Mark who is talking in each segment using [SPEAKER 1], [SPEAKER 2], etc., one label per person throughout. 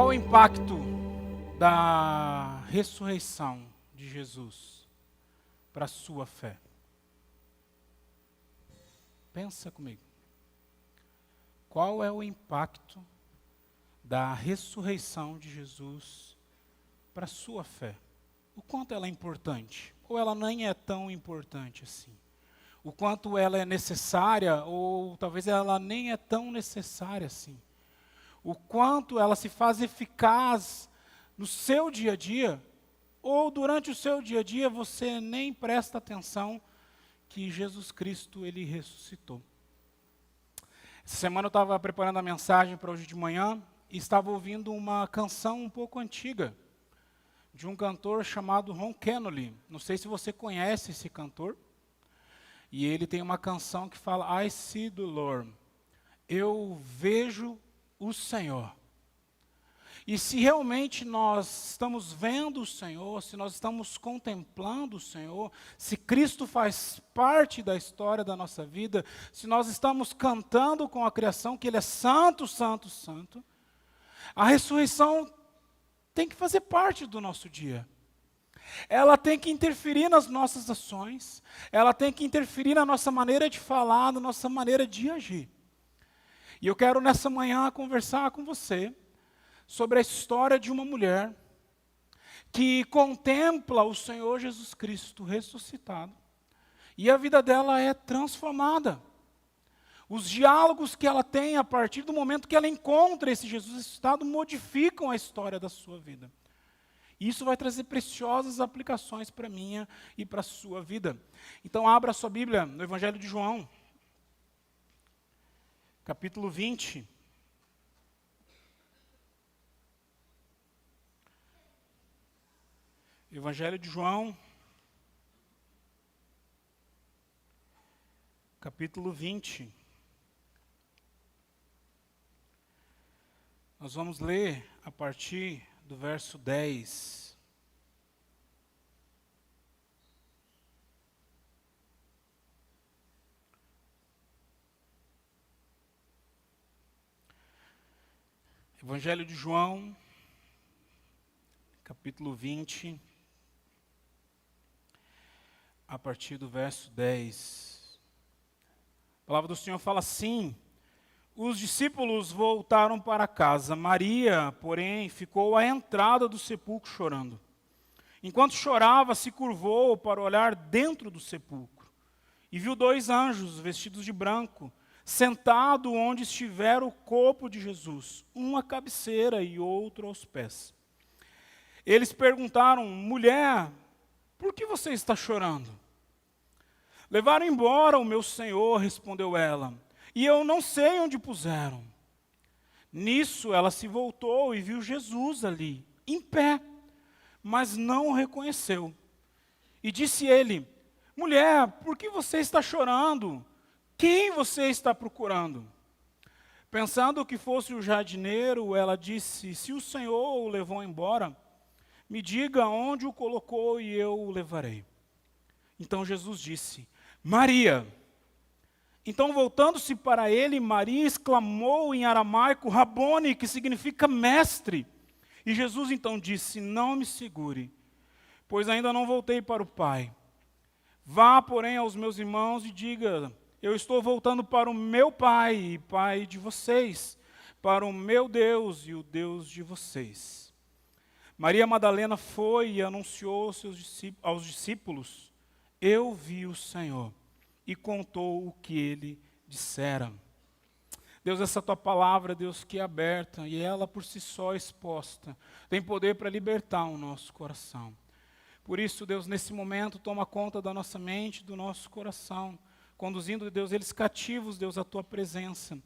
[SPEAKER 1] o impacto da ressurreição de Jesus para a sua fé? Pensa comigo. Qual é o impacto da ressurreição de Jesus para a sua fé? O quanto ela é importante? Ou ela nem é tão importante assim? O quanto ela é necessária, ou talvez ela nem é tão necessária assim? O quanto ela se faz eficaz no seu dia a dia, ou durante o seu dia a dia você nem presta atenção que Jesus Cristo, Ele ressuscitou. Essa semana eu estava preparando a mensagem para hoje de manhã e estava ouvindo uma canção um pouco antiga, de um cantor chamado Ron Kenoly. Não sei se você conhece esse cantor. E ele tem uma canção que fala, I see the Lord. Eu vejo o Senhor. E se realmente nós estamos vendo o Senhor, se nós estamos contemplando o Senhor, se Cristo faz parte da história da nossa vida, se nós estamos cantando com a criação que Ele é santo, santo, santo, a ressurreição tem que fazer parte do nosso dia. Ela tem que interferir nas nossas ações, ela tem que interferir na nossa maneira de falar, na nossa maneira de agir. E eu quero nessa manhã conversar com você sobre a história de uma mulher que contempla o Senhor Jesus Cristo ressuscitado e a vida dela é transformada. Os diálogos que ela tem a partir do momento que ela encontra esse Jesus ressuscitado modificam a história da sua vida. Isso vai trazer preciosas aplicações para a minha e para a sua vida. Então abra a sua Bíblia no Evangelho de João, capítulo 20. Evangelho de João, capítulo 20. Nós vamos ler a partir do verso 10. Evangelho de João, capítulo 20, a partir do verso 10. A palavra do Senhor fala assim: os discípulos voltaram para casa. Maria, porém, ficou à entrada do sepulcro chorando. Enquanto chorava, se curvou para olhar dentro do sepulcro e viu 2 anjos vestidos de branco, sentado onde estivera o corpo de Jesus, um à cabeceira e outro aos pés. Eles perguntaram: mulher, por que você está chorando? Levaram embora o meu Senhor, respondeu ela, e eu não sei onde puseram. Nisso ela se voltou e viu Jesus ali, em pé, mas não o reconheceu. E disse ele: mulher, por que você está chorando? Quem você está procurando? Pensando que fosse o jardineiro, ela disse: se o Senhor o levou embora, me diga onde o colocou e eu o levarei. Então Jesus disse: Maria. Então, voltando-se para ele, Maria exclamou em aramaico, Rabone, que significa mestre. E Jesus então disse: não me segure, pois ainda não voltei para o Pai. Vá, porém, aos meus irmãos e diga: eu estou voltando para o meu Pai e Pai de vocês, para o meu Deus e o Deus de vocês. Maria Madalena foi e anunciou aos discípulos: eu vi o Senhor, e contou o que ele dissera. Deus, essa tua palavra, Deus, que é aberta, e ela por si só exposta, tem poder para libertar o nosso coração. Por isso, Deus, nesse momento, toma conta da nossa mente, do nosso coração, conduzindo, Deus, eles cativos, Deus, à tua presença,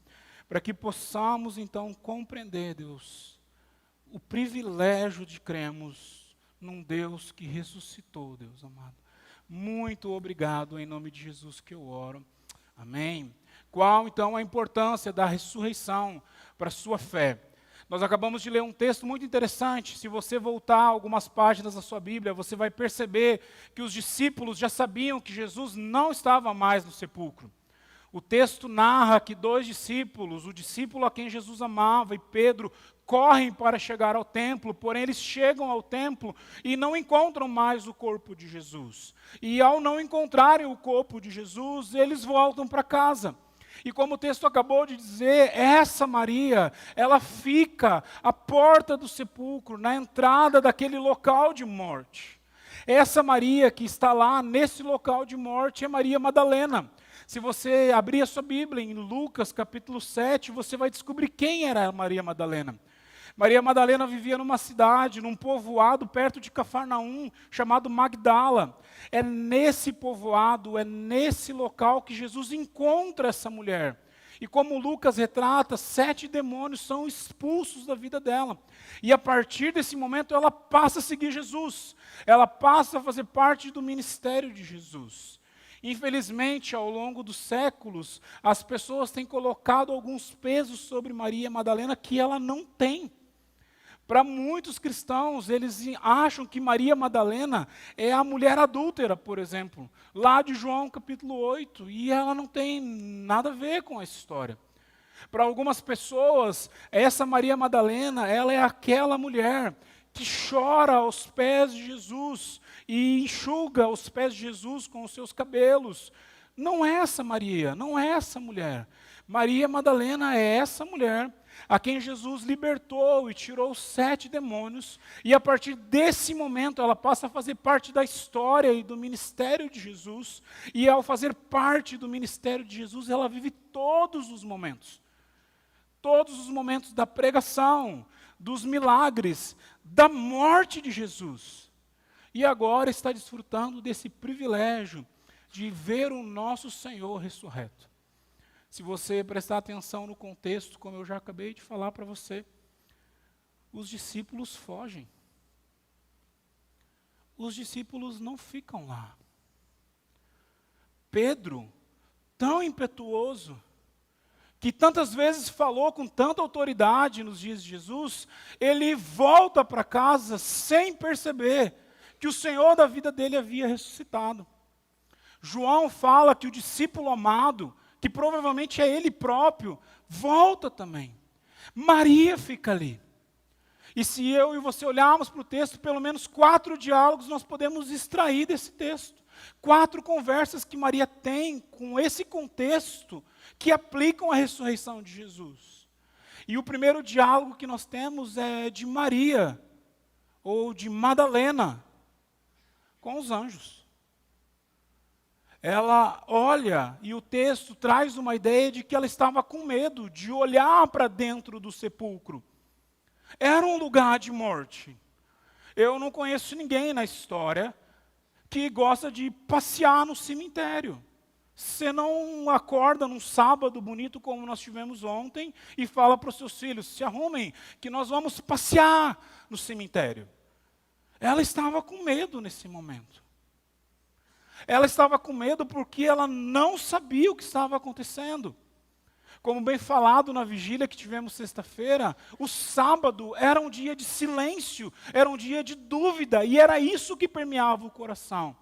[SPEAKER 1] para que possamos, então, compreender, Deus, o privilégio de crermos num Deus que ressuscitou, Deus amado. Muito obrigado, em nome de Jesus que eu oro. Amém. Qual, então, a importância da ressurreição para a sua fé? Nós acabamos de ler um texto muito interessante. Se você voltar algumas páginas da sua Bíblia, você vai perceber que os discípulos já sabiam que Jesus não estava mais no sepulcro. O texto narra que 2 discípulos, o discípulo a quem Jesus amava e Pedro, correm para chegar ao templo, porém eles chegam ao templo e não encontram mais o corpo de Jesus. E ao não encontrarem o corpo de Jesus, eles voltam para casa. E como o texto acabou de dizer, essa Maria, ela fica à porta do sepulcro, na entrada daquele local de morte. Essa Maria que está lá nesse local de morte é Maria Madalena. Se você abrir a sua Bíblia em Lucas capítulo 7, você vai descobrir quem era Maria Madalena. Maria Madalena vivia numa cidade, num povoado perto de Cafarnaum, chamado Magdala. É nesse povoado, é nesse local que Jesus encontra essa mulher. E como Lucas retrata, 7 demônios são expulsos da vida dela. E a partir desse momento ela passa a seguir Jesus. Ela passa a fazer parte do ministério de Jesus. Infelizmente, ao longo dos séculos, as pessoas têm colocado alguns pesos sobre Maria Madalena que ela não tem. Para muitos cristãos, eles acham que Maria Madalena é a mulher adúltera, por exemplo, lá de João capítulo 8, e ela não tem nada a ver com essa história. Para algumas pessoas, essa Maria Madalena, ela é aquela mulher que chora aos pés de Jesus e enxuga os pés de Jesus com os seus cabelos. Não é essa Maria, não é essa mulher. Maria Madalena é essa mulher a quem Jesus libertou e tirou os 7 demônios, e a partir desse momento ela passa a fazer parte da história e do ministério de Jesus, e ao fazer parte do ministério de Jesus, ela vive todos os momentos da pregação, dos milagres, da morte de Jesus, e agora está desfrutando desse privilégio de ver o nosso Senhor ressurreto. Se você prestar atenção no contexto, como eu já acabei de falar para você, os discípulos fogem. Os discípulos não ficam lá. Pedro, tão impetuoso, que tantas vezes falou com tanta autoridade nos dias de Jesus, ele volta para casa sem perceber que o Senhor da vida dele havia ressuscitado. João fala que o discípulo amado, que provavelmente é ele próprio, volta também. Maria fica ali. E se eu e você olharmos para o texto, pelo menos 4 diálogos nós podemos extrair desse texto. 4 conversas que Maria tem com esse contexto que aplicam a ressurreição de Jesus. E o primeiro diálogo que nós temos é de Maria, ou de Madalena, com os anjos. Ela olha, e o texto traz uma ideia de que ela estava com medo de olhar para dentro do sepulcro. Era um lugar de morte. Eu não conheço ninguém na história que gosta de passear no cemitério. Você não acorda num sábado bonito como nós tivemos ontem e fala para os seus filhos, se arrumem que nós vamos passear no cemitério. Ela estava com medo nesse momento. Ela estava com medo porque ela não sabia o que estava acontecendo. Como bem falado na vigília que tivemos sexta-feira, o sábado era um dia de silêncio, era um dia de dúvida, e era isso que permeava o coração.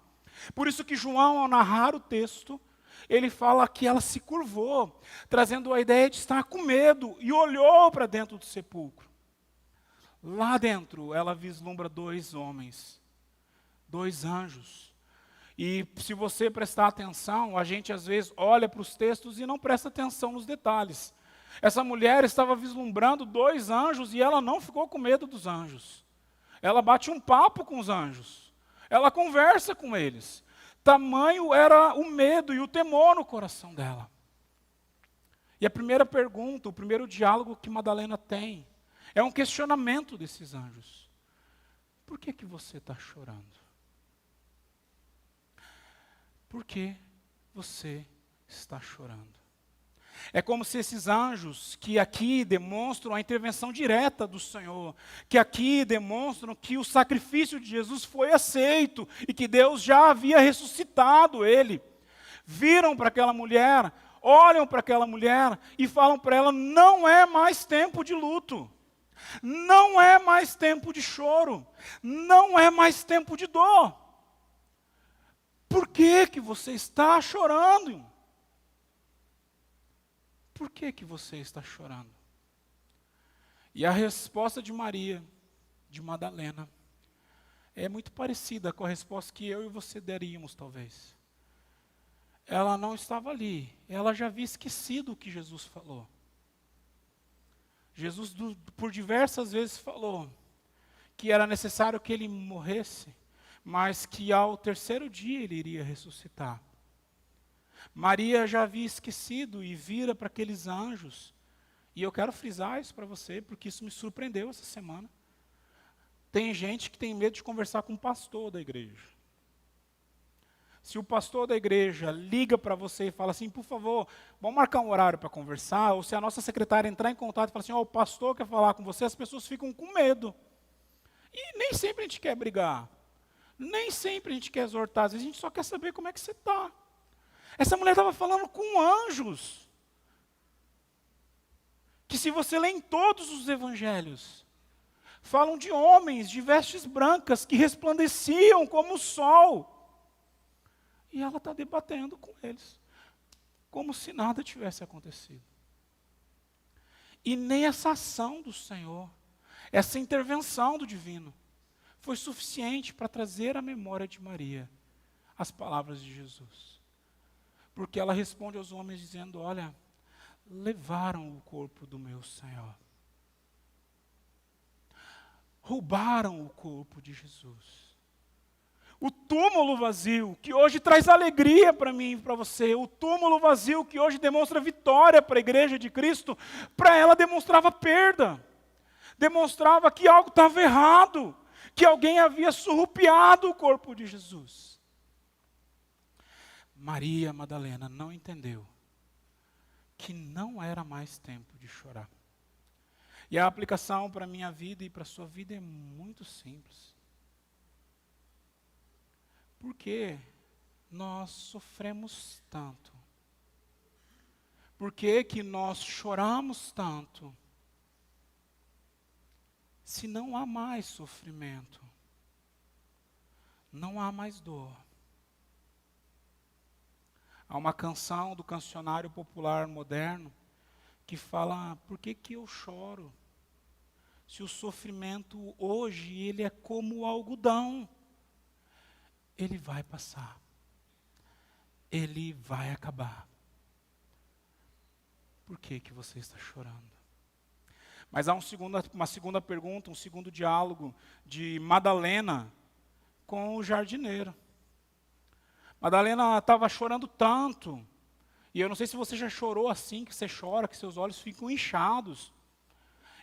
[SPEAKER 1] Por isso que João, ao narrar o texto, ele fala que ela se curvou, trazendo a ideia de estar com medo, e olhou para dentro do sepulcro. Lá dentro, ela vislumbra 2 homens, 2 anjos. E se você prestar atenção, a gente às vezes olha para os textos e não presta atenção nos detalhes. Essa mulher estava vislumbrando 2 anjos e ela não ficou com medo dos anjos. Ela bate um papo com os anjos. Ela conversa com eles. Tamanho era o medo e o temor no coração dela. E a primeira pergunta, o primeiro diálogo que Madalena tem, é um questionamento desses anjos. Por que você está chorando? Por que você está chorando? É como se esses anjos, que aqui demonstram a intervenção direta do Senhor, que aqui demonstram que o sacrifício de Jesus foi aceito e que Deus já havia ressuscitado ele, viram para aquela mulher, olham para aquela mulher e falam para ela, não é mais tempo de luto, não é mais tempo de choro, não é mais tempo de dor. Por que você está chorando? Por que você está chorando? E a resposta de Maria, de Madalena, é muito parecida com a resposta que eu e você daríamos, talvez. Ela não estava ali, ela já havia esquecido o que Jesus falou. Jesus, por diversas vezes, falou que era necessário que ele morresse, mas que ao terceiro dia ele iria ressuscitar. Maria já havia esquecido e vira para aqueles anjos. E eu quero frisar isso para você, porque isso me surpreendeu essa semana. Tem gente que tem medo de conversar com o pastor da igreja. Se o pastor da igreja liga para você e fala assim, por favor, vamos marcar um horário para conversar, ou se a nossa secretária entrar em contato e falar assim, o pastor quer falar com você, as pessoas ficam com medo. E nem sempre a gente quer brigar. Nem sempre a gente quer exortar, às vezes a gente só quer saber como é que você está. Essa mulher estava falando com anjos. Que se você lê em todos os evangelhos, falam de homens de vestes brancas que resplandeciam como o sol. E ela está debatendo com eles, como se nada tivesse acontecido. E nem essa ação do Senhor, essa intervenção do divino, foi suficiente para trazer à memória de Maria as palavras de Jesus. Porque ela responde aos homens dizendo, olha, levaram o corpo do meu Senhor. Roubaram o corpo de Jesus. O túmulo vazio, que hoje traz alegria para mim e para você, o túmulo vazio que hoje demonstra vitória para a igreja de Cristo, para ela demonstrava perda. Demonstrava que algo estava errado, que alguém havia surrupiado o corpo de Jesus. Maria Madalena não entendeu que não era mais tempo de chorar. E a aplicação para a minha vida e para a sua vida é muito simples. Por que nós sofremos tanto? Por que que nós choramos tanto? Se não há mais sofrimento, não há mais dor. Há uma canção do cancionário popular moderno que fala, por que que eu choro? Se o sofrimento hoje, ele é como o algodão. Ele vai passar. Ele vai acabar. Por que que você está chorando? Mas há uma segunda pergunta, um segundo diálogo de Madalena com o jardineiro. Madalena estava chorando tanto, e eu não sei se você já chorou assim, que você chora, que seus olhos ficam inchados.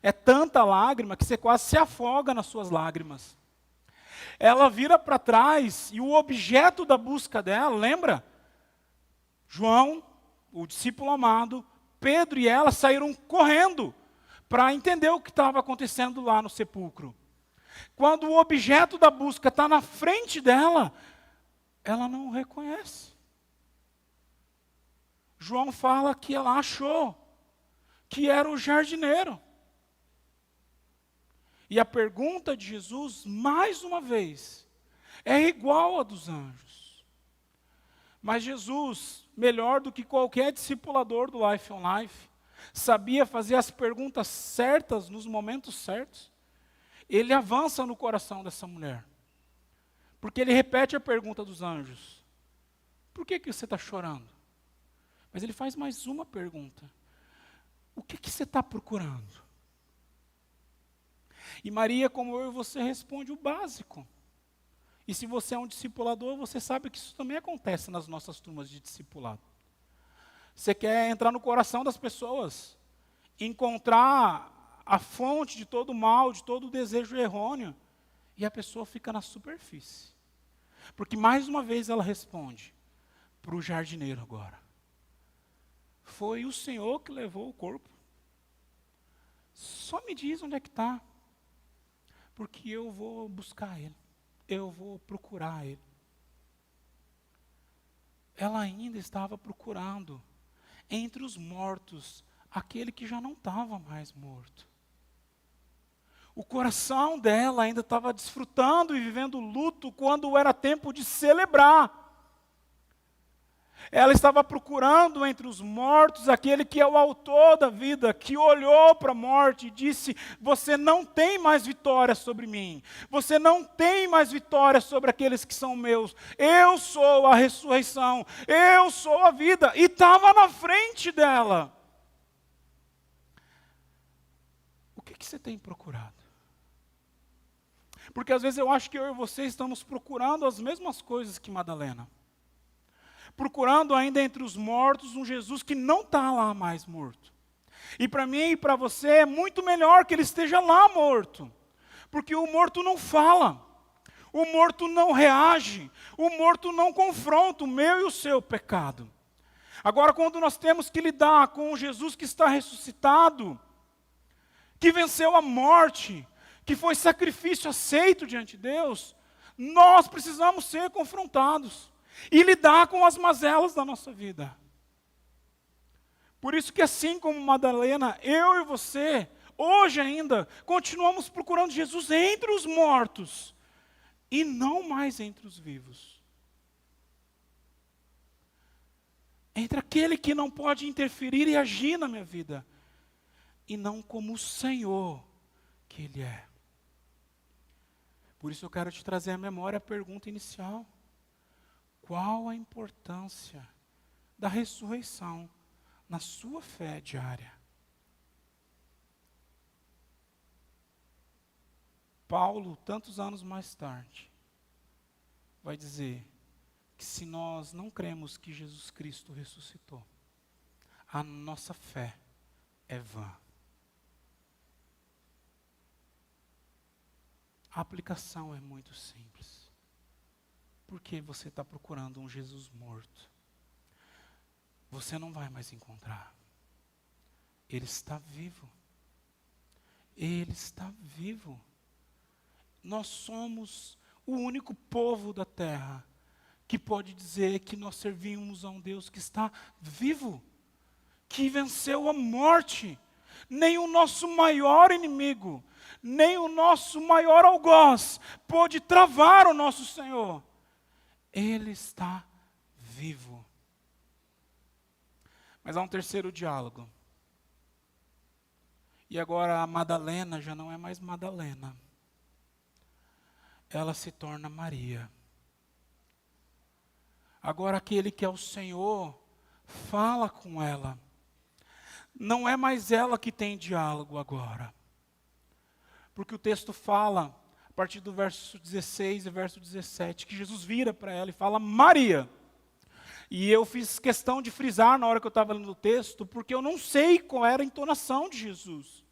[SPEAKER 1] É tanta lágrima que você quase se afoga nas suas lágrimas. Ela vira para trás e o objeto da busca dela, lembra? João, o discípulo amado, Pedro e ela saíram correndo para entender o que estava acontecendo lá no sepulcro. Quando o objeto da busca está na frente dela, ela não o reconhece. João fala que ela achou que era o jardineiro. E a pergunta de Jesus, mais uma vez, é igual à dos anjos. Mas Jesus, melhor do que qualquer discipulador do Life on Life, sabia fazer as perguntas certas nos momentos certos. Ele avança no coração dessa mulher. Porque ele repete a pergunta dos anjos. Por que que você está chorando? Mas ele faz mais uma pergunta. O que que você está procurando? E Maria, como eu e você, responde o básico. E se você é um discipulador, você sabe que isso também acontece nas nossas turmas de discipulado. Você quer entrar no coração das pessoas, encontrar a fonte de todo mal, de todo desejo errôneo, e a pessoa fica na superfície. Porque mais uma vez ela responde para o jardineiro agora. Foi o Senhor que levou o corpo. Só me diz onde é que está. Porque eu vou buscar ele. Eu vou procurar ele. Ela ainda estava procurando entre os mortos aquele que já não estava mais morto. O coração dela ainda estava desfrutando e vivendo luto quando era tempo de celebrar. Ela estava procurando entre os mortos aquele que é o autor da vida, que olhou para a morte e disse: você não tem mais vitória sobre mim, você não tem mais vitória sobre aqueles que são meus, eu sou a ressurreição, eu sou a vida, e estava na frente dela. O que você tem procurado? Porque às vezes eu acho que eu e você estamos procurando as mesmas coisas que Madalena. Procurando ainda entre os mortos um Jesus que não está lá mais morto. E para mim e para você é muito melhor que ele esteja lá morto. Porque o morto não fala, o morto não reage, o morto não confronta o meu e o seu pecado. Agora, quando nós temos que lidar com o Jesus que está ressuscitado, que venceu a morte, que foi sacrifício aceito diante de Deus, nós precisamos ser confrontados e lidar com as mazelas da nossa vida. Por isso que assim como Madalena, eu e você, hoje ainda, continuamos procurando Jesus entre os mortos e não mais entre os vivos. Entre aquele que não pode interferir e agir na minha vida, e não como o Senhor que Ele é. Por isso eu quero te trazer à memória a pergunta inicial. Qual a importância da ressurreição na sua fé diária? Paulo, tantos anos mais tarde, vai dizer que se nós não cremos que Jesus Cristo ressuscitou, a nossa fé é vã. A aplicação é muito simples. Porque você está procurando um Jesus morto. Você não vai mais encontrar. Ele está vivo. Ele está vivo. Nós somos o único povo da terra que pode dizer que nós servimos a um Deus que está vivo, que venceu a morte. Nem o nosso maior inimigo, nem o nosso maior algoz pôde travar o nosso Senhor. Ele está vivo. Mas há um terceiro diálogo. E agora a Madalena já não é mais Madalena. Ela se torna Maria. Agora aquele que é o Senhor fala com ela. Não é mais ela que tem diálogo agora. Porque o texto fala, a partir do verso 16 e verso 17, que Jesus vira para ela e fala: Maria. E eu fiz questão de frisar na hora que eu estava lendo o texto, porque eu não sei qual era a entonação de Jesus.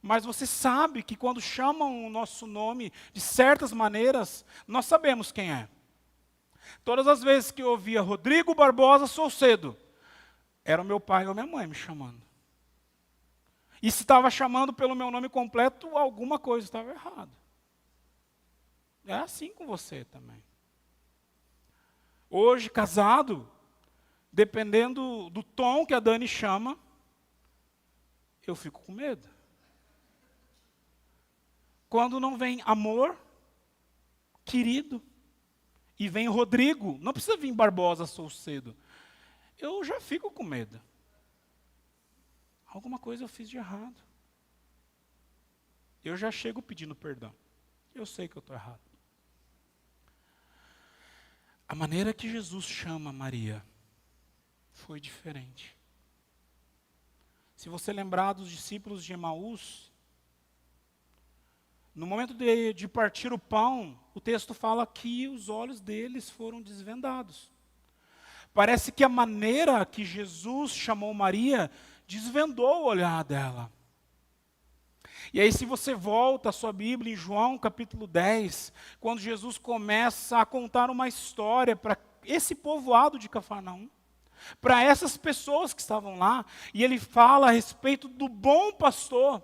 [SPEAKER 1] Mas você sabe que quando chamam o nosso nome de certas maneiras, nós sabemos quem é. Todas as vezes que eu ouvia Rodrigo Barbosa Soucedo, era o meu pai ou minha mãe me chamando. E se estava chamando pelo meu nome completo, alguma coisa estava errada. É assim com você também. Hoje, casado, dependendo do tom que a Dani chama, eu fico com medo. Quando não vem amor, querido, e vem Rodrigo, não precisa vir Barbosa Soucedo, eu já fico com medo. Alguma coisa eu fiz de errado. Eu já chego pedindo perdão. Eu sei que eu estou errado. A maneira que Jesus chama Maria foi diferente. Se você lembrar dos discípulos de Emaús, no momento de partir o pão, o texto fala que os olhos deles foram desvendados. Parece que a maneira que Jesus chamou Maria desvendou o olhar dela. E aí, se você volta a sua Bíblia em João capítulo 10, quando Jesus começa a contar uma história para esse povoado de Cafarnaum, para essas pessoas que estavam lá, e ele fala a respeito do bom pastor.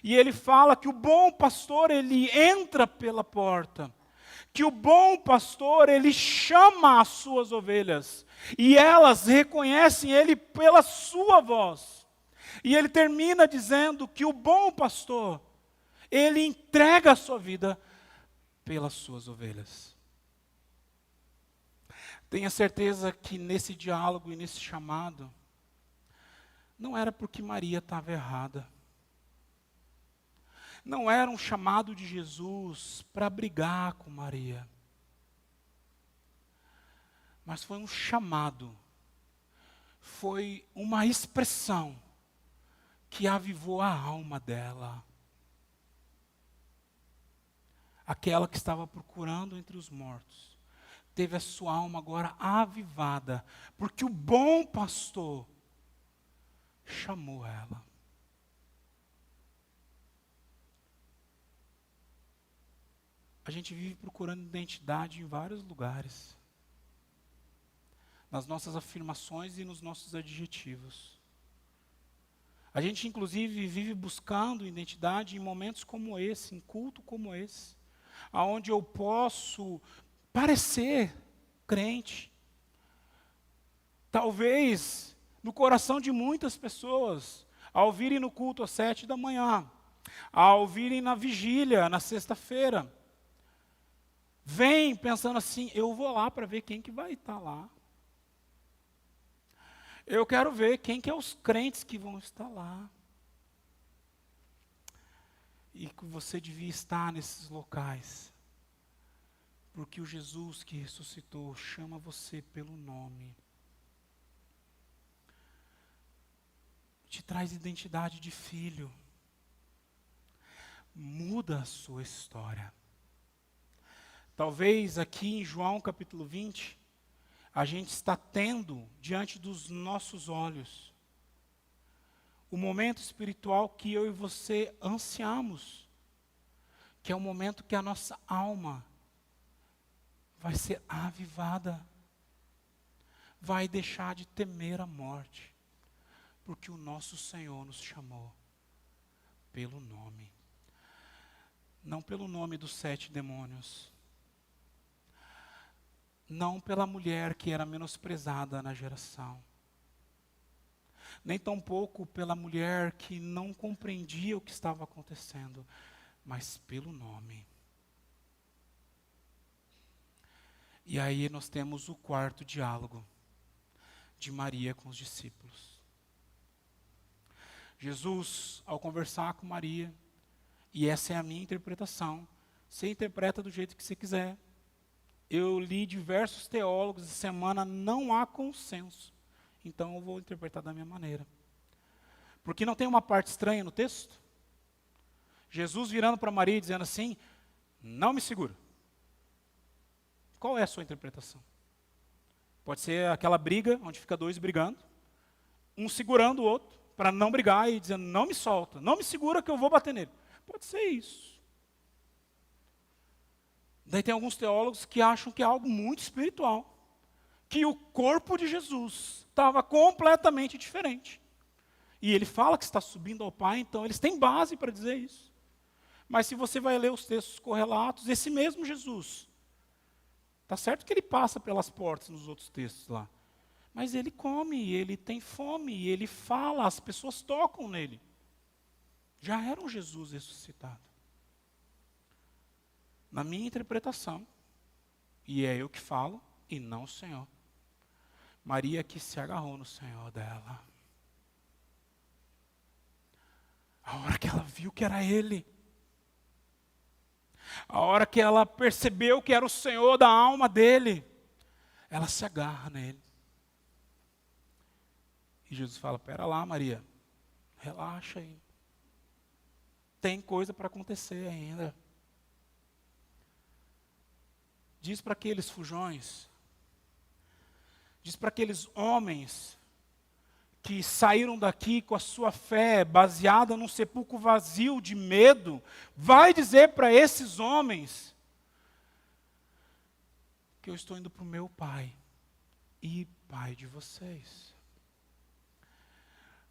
[SPEAKER 1] E ele fala que o bom pastor, ele entra pela porta. Que o bom pastor, ele chama as suas ovelhas. E elas reconhecem ele pela sua voz. E ele termina dizendo que o bom pastor, ele entrega a sua vida pelas suas ovelhas. Tenha certeza que nesse diálogo e nesse chamado, não era porque Maria estava errada. Não era um chamado de Jesus para brigar com Maria. Mas foi um chamado, foi uma expressão que avivou a alma dela. Aquela que estava procurando entre os mortos, teve a sua alma agora avivada, porque o bom pastor chamou ela. A gente vive procurando identidade em vários lugares. Nas nossas afirmações e nos nossos adjetivos. A gente, inclusive, vive buscando identidade em momentos como esse, em culto como esse, aonde eu posso parecer crente. Talvez, no coração de muitas pessoas, ao virem no culto às 7 da manhã, ao virem na vigília, na sexta-feira, vem pensando assim, eu vou lá para ver quem que vai estar lá. Eu quero ver quem que é os crentes que vão estar lá. E que você devia estar nesses locais. Porque o Jesus que ressuscitou chama você pelo nome. Te traz identidade de filho. Muda a sua história. Talvez aqui em João capítulo 20, a gente está tendo diante dos nossos olhos o momento espiritual que eu e você ansiamos, que é o momento que a nossa alma vai ser avivada, vai deixar de temer a morte, porque o nosso Senhor nos chamou pelo nome, não pelo nome dos 7 demônios, não pela mulher que era menosprezada na geração, nem tampouco pela mulher que não compreendia o que estava acontecendo, mas pelo nome. E aí nós temos o quarto diálogo de Maria com os discípulos. Jesus, ao conversar com Maria, e essa é a minha interpretação, você interpreta do jeito que você quiser. Eu li diversos teólogos essa semana, não há consenso. Então eu vou interpretar da minha maneira. Porque não tem uma parte estranha no texto? Jesus virando para Maria e dizendo assim, não me segura. Qual é a sua interpretação? Pode ser aquela briga, onde fica 2 brigando, um segurando o outro, para não brigar e dizendo, não me solta, não me segura que eu vou bater nele. Pode ser isso. Daí tem alguns teólogos que acham que é algo muito espiritual. Que o corpo de Jesus estava completamente diferente. E ele fala que está subindo ao Pai, então eles têm base para dizer isso. Mas se você vai ler os textos correlatos, esse mesmo Jesus, está certo que ele passa pelas portas nos outros textos lá. Mas ele come, ele tem fome, ele fala, as pessoas tocam nele. Já era um Jesus ressuscitado. Na minha interpretação, e é eu que falo, e não o Senhor. Maria que se agarrou no Senhor dela. A hora que ela viu que era Ele. A hora que ela percebeu que era o Senhor da alma dele. Ela se agarra nele. E Jesus fala, pera lá Maria, relaxa aí. Tem coisa para acontecer ainda. Diz para aqueles fujões, diz para aqueles homens que saíram daqui com a sua fé baseada num sepulcro vazio de medo, vai dizer para esses homens que eu estou indo para o meu Pai e Pai de vocês.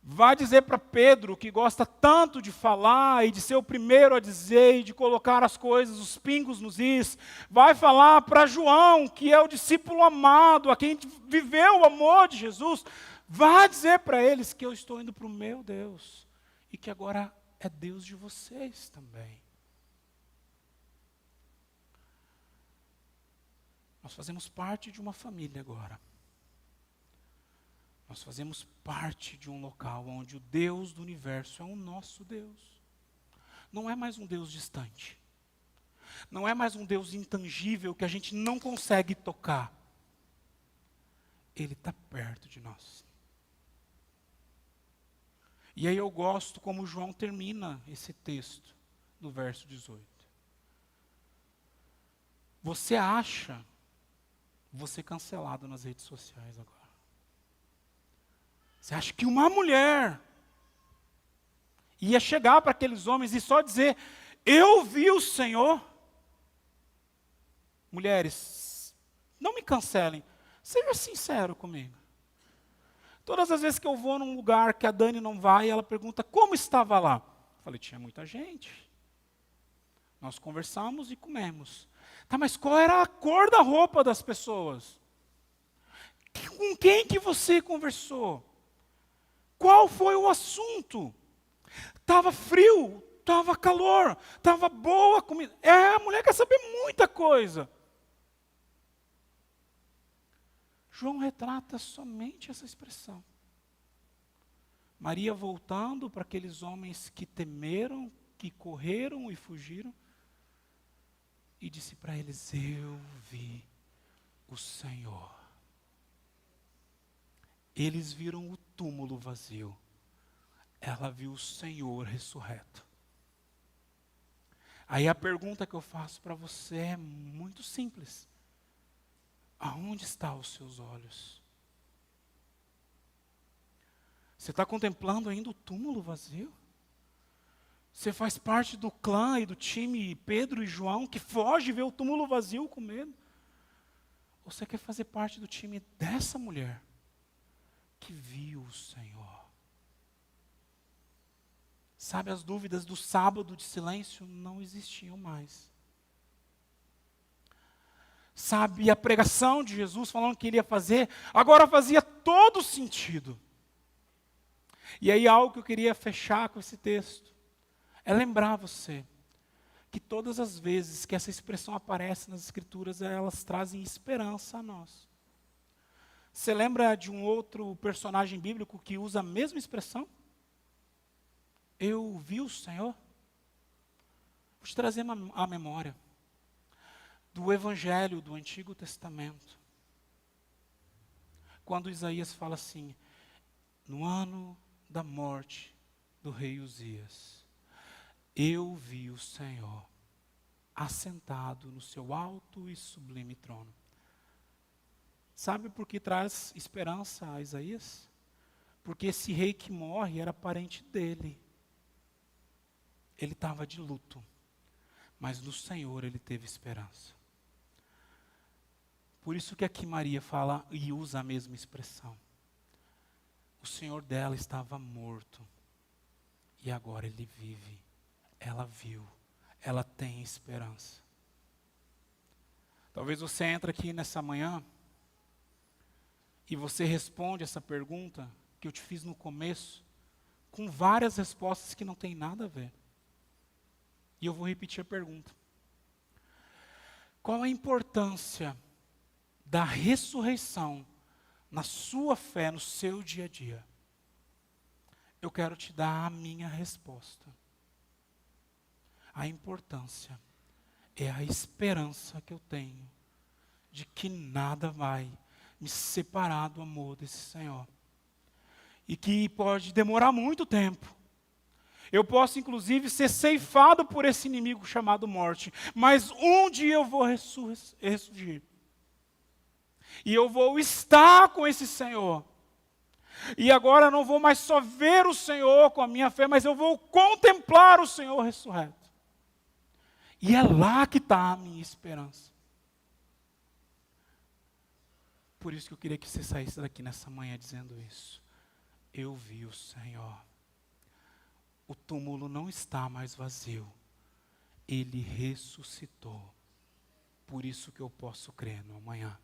[SPEAKER 1] Vai dizer para Pedro, que gosta tanto de falar e de ser o primeiro a dizer e de colocar as coisas, os pingos nos is. Vai falar para João, que é o discípulo amado, a quem viveu o amor de Jesus. Vai dizer para eles que eu estou indo para o meu Deus e que agora é Deus de vocês também. Nós fazemos parte de uma família agora. Nós fazemos parte de um local onde o Deus do universo é o nosso Deus. Não é mais um Deus distante. Não é mais um Deus intangível que a gente não consegue tocar. Ele está perto de nós. E aí eu gosto como João termina esse texto, no verso 18. Você acha você cancelado nas redes sociais agora. Você acha que uma mulher ia chegar para aqueles homens e só dizer, eu vi o Senhor? Mulheres, não me cancelem, seja sincero comigo. Todas as vezes que eu vou num lugar que a Dani não vai, ela pergunta, como estava lá? Eu falei, tinha muita gente. Nós conversamos e comemos. Tá, mas qual era a cor da roupa das pessoas? Com quem que você conversou? Qual foi o assunto? Estava frio, estava calor, estava boa a comida. A mulher quer saber muita coisa. João retrata somente essa expressão. Maria voltando para aqueles homens que temeram, que correram e fugiram, e disse para eles, eu vi o Senhor. Eles viram o túmulo vazio. Ela viu o Senhor ressurreto. Aí a pergunta que eu faço para você é muito simples. Aonde estão os seus olhos? Você está contemplando ainda o túmulo vazio? Você faz parte do clã e do time Pedro e João que foge e vê o túmulo vazio com medo? Ou você quer fazer parte do time dessa mulher que viu o Senhor? Sabe, as dúvidas do sábado de silêncio não existiam mais. Sabe, a pregação de Jesus falando que ele ia fazer, agora fazia todo sentido. E aí algo que eu queria fechar com esse texto, é lembrar você, que todas as vezes que essa expressão aparece nas Escrituras, elas trazem esperança a nós. Você lembra de um outro personagem bíblico que usa a mesma expressão? Eu vi o Senhor? Vou te trazer a memória do Evangelho do Antigo Testamento. Quando Isaías fala assim, no ano da morte do rei Uzias, eu vi o Senhor assentado no seu alto e sublime trono. Sabe por que traz esperança a Isaías? Porque esse rei que morre era parente dele. Ele estava de luto, mas no Senhor ele teve esperança. Por isso que aqui Maria fala e usa a mesma expressão. O Senhor dela estava morto e agora ele vive. Ela viu, ela tem esperança. Talvez você entre aqui nessa manhã e você responde essa pergunta que eu te fiz no começo, com várias respostas que não tem nada a ver. E eu vou repetir a pergunta. Qual a importância da ressurreição na sua fé, no seu dia a dia? Eu quero te dar a minha resposta. A importância é a esperança que eu tenho de que nada vai me separar do amor desse Senhor. E que pode demorar muito tempo. Eu posso, inclusive, ser ceifado por esse inimigo chamado morte. Mas um dia eu vou ressurgir. E eu vou estar com esse Senhor. E agora eu não vou mais só ver o Senhor com a minha fé, mas eu vou contemplar o Senhor ressurreto. E é lá que está a minha esperança. Por isso que eu queria que você saísse daqui nessa manhã dizendo isso. Eu vi o Senhor. O túmulo não está mais vazio. Ele ressuscitou. Por isso que eu posso crer no amanhã.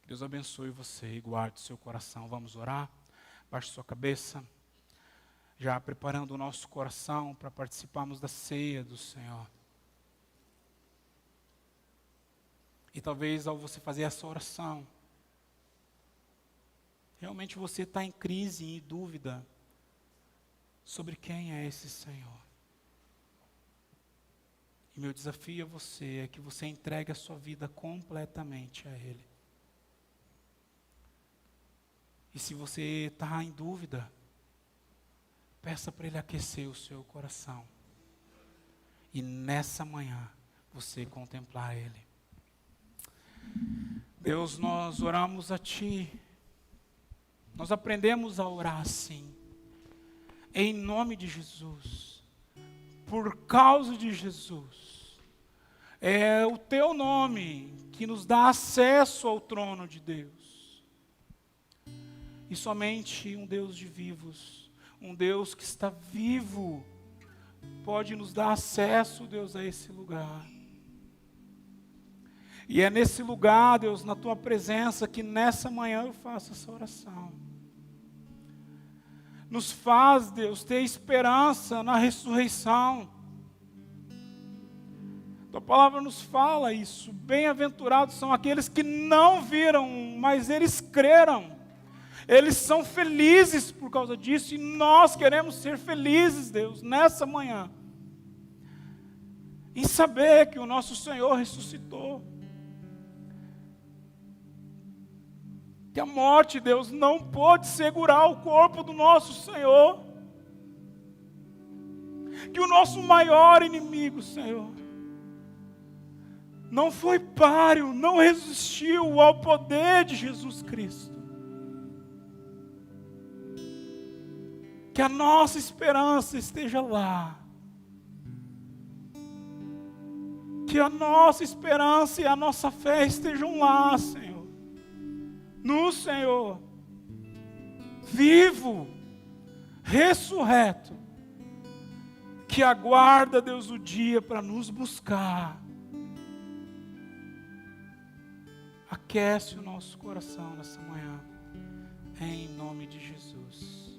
[SPEAKER 1] Que Deus abençoe você e guarde seu coração. Vamos orar? Baixe sua cabeça. Já preparando o nosso coração para participarmos da ceia do Senhor. E talvez ao você fazer essa oração, realmente você está em crise e em dúvida sobre quem é esse Senhor. E meu desafio a você é que você entregue a sua vida completamente a Ele. E se você está em dúvida, peça para Ele aquecer o seu coração. E nessa manhã, você contemplar Ele. Deus, nós oramos a Ti. Nós aprendemos a orar assim. Em nome de Jesus. Por causa de Jesus. É o Teu nome que nos dá acesso ao trono de Deus. E somente um Deus de vivos, um Deus que está vivo, pode nos dar acesso, Deus, a esse lugar. E é nesse lugar, Deus, na Tua presença, que nessa manhã eu faço essa oração. Nos faz, Deus, ter esperança na ressurreição. Tua palavra nos fala isso. Bem-aventurados são aqueles que não viram, mas eles creram. Eles são felizes por causa disso e nós queremos ser felizes, Deus, nessa manhã. Em saber que o nosso Senhor ressuscitou. Que a morte, Deus, não pôde segurar o corpo do nosso Senhor. Que o nosso maior inimigo, Senhor, não foi páreo, não resistiu ao poder de Jesus Cristo. Que a nossa esperança esteja lá. Que a nossa esperança e a nossa fé estejam lá, Senhor. No Senhor. Vivo. Ressurreto. Que aguarda, Deus, o dia para nos buscar. Aquece o nosso coração nessa manhã. Em nome de Jesus.